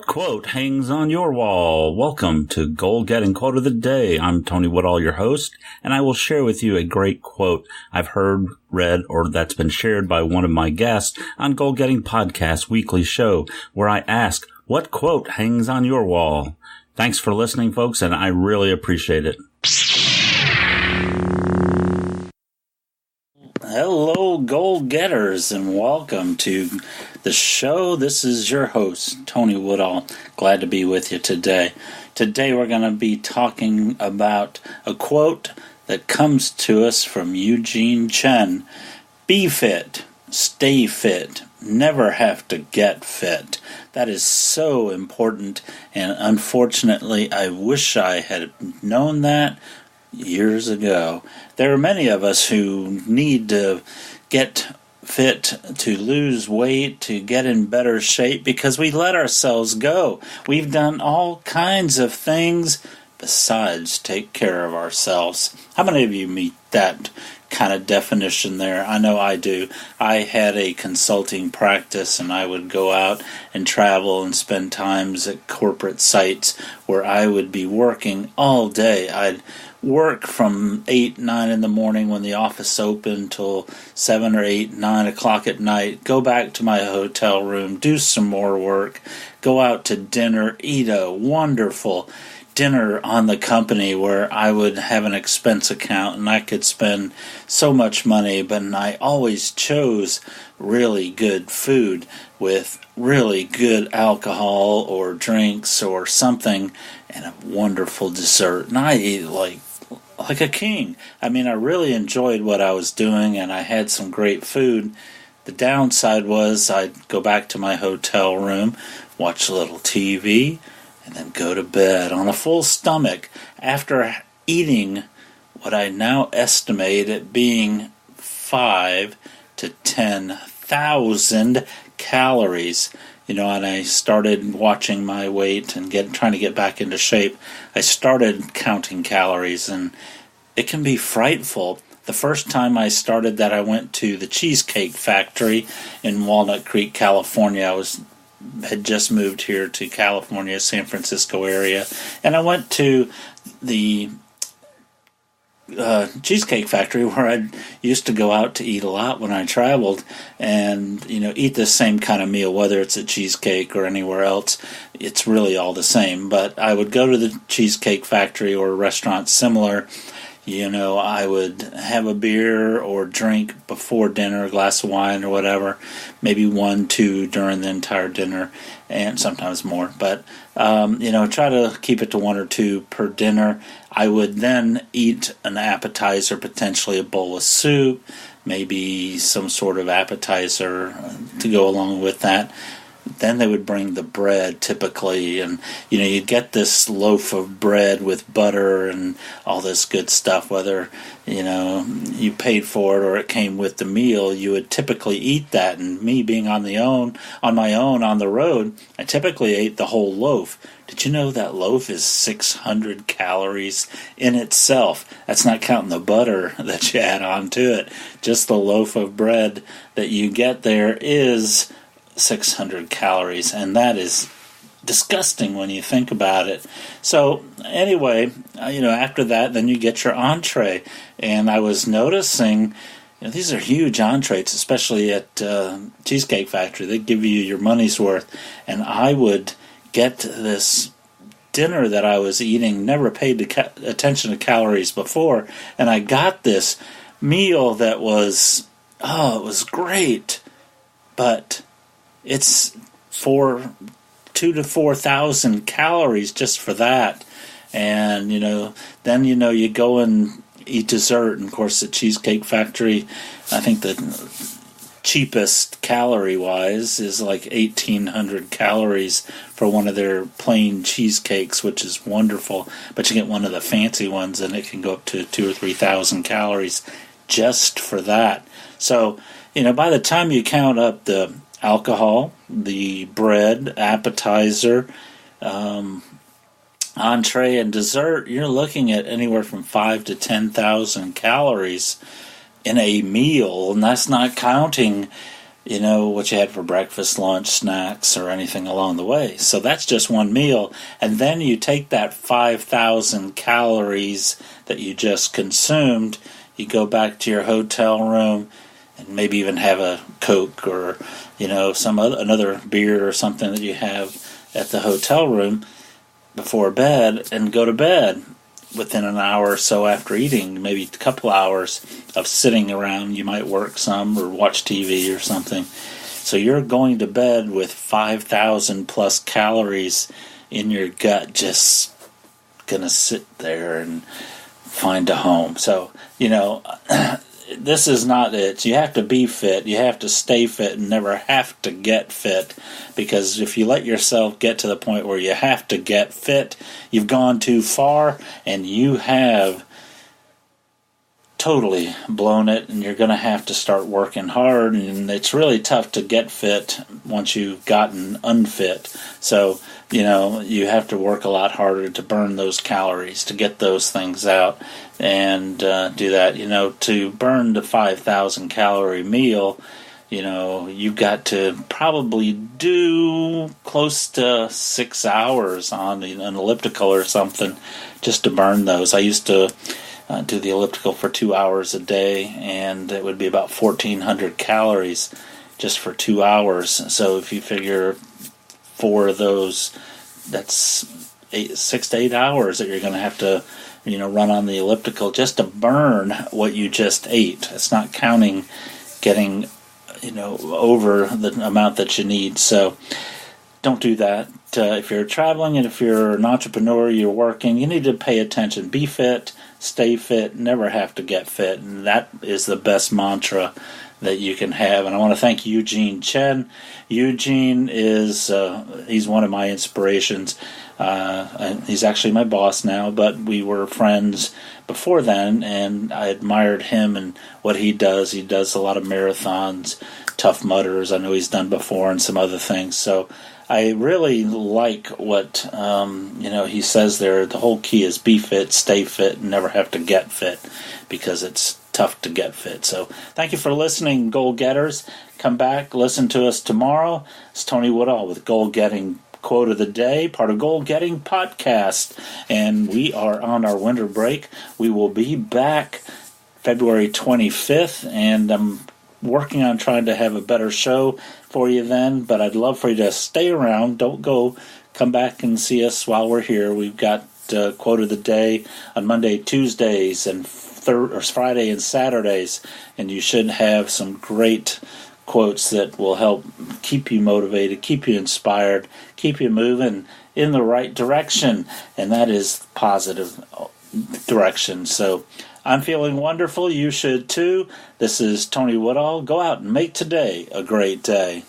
What quote hangs on your wall? Welcome to Goal Getting Quote of the Day. I'm Tony Woodall, your host, and I will share with you a great quote I've heard, read, or that's been shared by one of my guests on Goal Getting Podcast weekly show, where I ask, what quote hangs on your wall? Thanks for listening, folks, and I really appreciate it. Hello, goal getters, and welcome to the show. This is your host, Tony Woodall. Glad to be with you today. Today we're going to be talking about a quote that comes to us from Eugene Chen. Be fit, stay fit, never have to get fit. That is so important, and unfortunately, I wish I had known that years ago. There are many of us who need to get fit, to lose weight, to get in better shape because we let ourselves go. We've done all kinds of things besides take care of ourselves. How many of you meet that kind of definition there? I know I do. I had a consulting practice, and I would go out and travel and spend times at corporate sites where I would be working all day. I'd work from 8, 9 in the morning when the office opened till 7 or 8, 9 o'clock at night, go back to my hotel room, do some more work, go out to dinner, eat a wonderful dinner on the company where I would have an expense account and I could spend so much money, but I always chose really good food with really good alcohol or drinks or something and a wonderful dessert. And I ate like a king. I mean, I really enjoyed what I was doing and I had some great food. The downside was I'd go back to my hotel room, watch a little TV, and then go to bed on a full stomach after eating what I now estimate at being 5 to 10,000 calories. You know, and I started watching my weight and trying to get back into shape. I started counting calories, and it can be frightful. The first time I started that, I went to the Cheesecake Factory in Walnut Creek, California. I had just moved here to California, San Francisco area, and I went to the Cheesecake Factory where I used to go out to eat a lot when I traveled and, you know, eat the same kind of meal, whether it's at Cheesecake or anywhere else. It's really all the same, but I would go to the Cheesecake Factory or a restaurant similar. You know, I would have a beer or drink before dinner, a glass of wine or whatever, maybe 1, 2 during the entire dinner, and sometimes more. But, you know, try to keep it to 1 or 2 per dinner. I would then eat an appetizer, potentially a bowl of soup, maybe some sort of appetizer to go along with that. Then they would bring the bread typically, and you know, you'd get this loaf of bread with butter and all this good stuff, whether you know you paid for it or it came with the meal. You would typically eat that, and me being on my own on the road, I typically ate the whole loaf. Did you know that loaf is 600 calories in itself? That's not counting the butter that you add on to it. Just the loaf of bread that you get there is 600 calories, and that is disgusting when you think about it. So anyway, you know, after that, then you get your entree, and I was noticing, you know, these are huge entrees, especially at Cheesecake Factory. They give you your money's worth, and I would get this dinner that I was eating, never paid attention to calories before, and I got this meal that was, it was great, but it's for 2,000 to 4,000 calories just for that. And, you know, then, you know, you go and eat dessert. And, of course, at Cheesecake Factory, I think the cheapest calorie-wise is like 1,800 calories for one of their plain cheesecakes, which is wonderful. But you get one of the fancy ones, and it can go up to 2,000 or 3,000 calories just for that. So, you know, by the time you count up the alcohol, the bread, appetizer, entree, and dessert, you're looking at anywhere from 5,000 to 10,000 calories in a meal, and that's not counting, what you had for breakfast, lunch, snacks, or anything along the way. So that's just one meal. And then you take that 5,000 calories that you just consumed, you go back to your hotel room and maybe even have a Coke or, another beer or something that you have at the hotel room before bed, and go to bed within an hour or so after eating, maybe a couple hours of sitting around. You might work some or watch TV or something. So you're going to bed with 5,000 plus calories in your gut, just going to sit there and find a home. So, this is not it. You have to be fit. You have to stay fit and never have to get fit. Because if you let yourself get to the point where you have to get fit, you've gone too far and you have totally blown it, and you're going to have to start working hard. And it's really tough to get fit once you've gotten unfit. So, you have to work a lot harder to burn those calories, to get those things out and do that. To burn the 5,000 calorie meal, you've got to probably do close to 6 hours on an elliptical or something just to burn those. I used to do the elliptical for 2 hours a day, and it would be about 1,400 calories just for 2 hours. So if you figure 4 of those, that's 6 to 8 hours that you're going to have to run on the elliptical just to burn what you just ate. It's not counting getting over the amount that you need. So don't do that. If you're traveling and if you're an entrepreneur, you're working, you need to pay attention. Be fit, stay fit, never have to get fit. And that is the best mantra that you can have. And I want to thank Eugene Chen. Eugene is he's one of my inspirations. He's actually my boss now, but we were friends before then, and I admired him and what he does. He does a lot of marathons, Tough Mudders, I know he's done before, and some other things. So I really like what he says there. The whole key is be fit, stay fit, and never have to get fit, because it's tough to get fit. So thank you for listening, Goal Getters. Come back, listen to us tomorrow. It's Tony Woodall with Goal Getting Quote of the Day, part of Goal Getting Podcast. And we are on our winter break. We will be back February 25th, and I'm working on trying to have a better show for you then, but I'd love for you to stay around. Don't go. Come back and see us while we're here. We've got Quote of the Day on Monday, Tuesdays, and Friday and Saturdays, and you should have some great quotes that will help keep you motivated, keep you inspired, keep you moving in the right direction, and that is positive direction. So I'm feeling wonderful. You should too. This is Tony Woodall. Go out and make today a great day.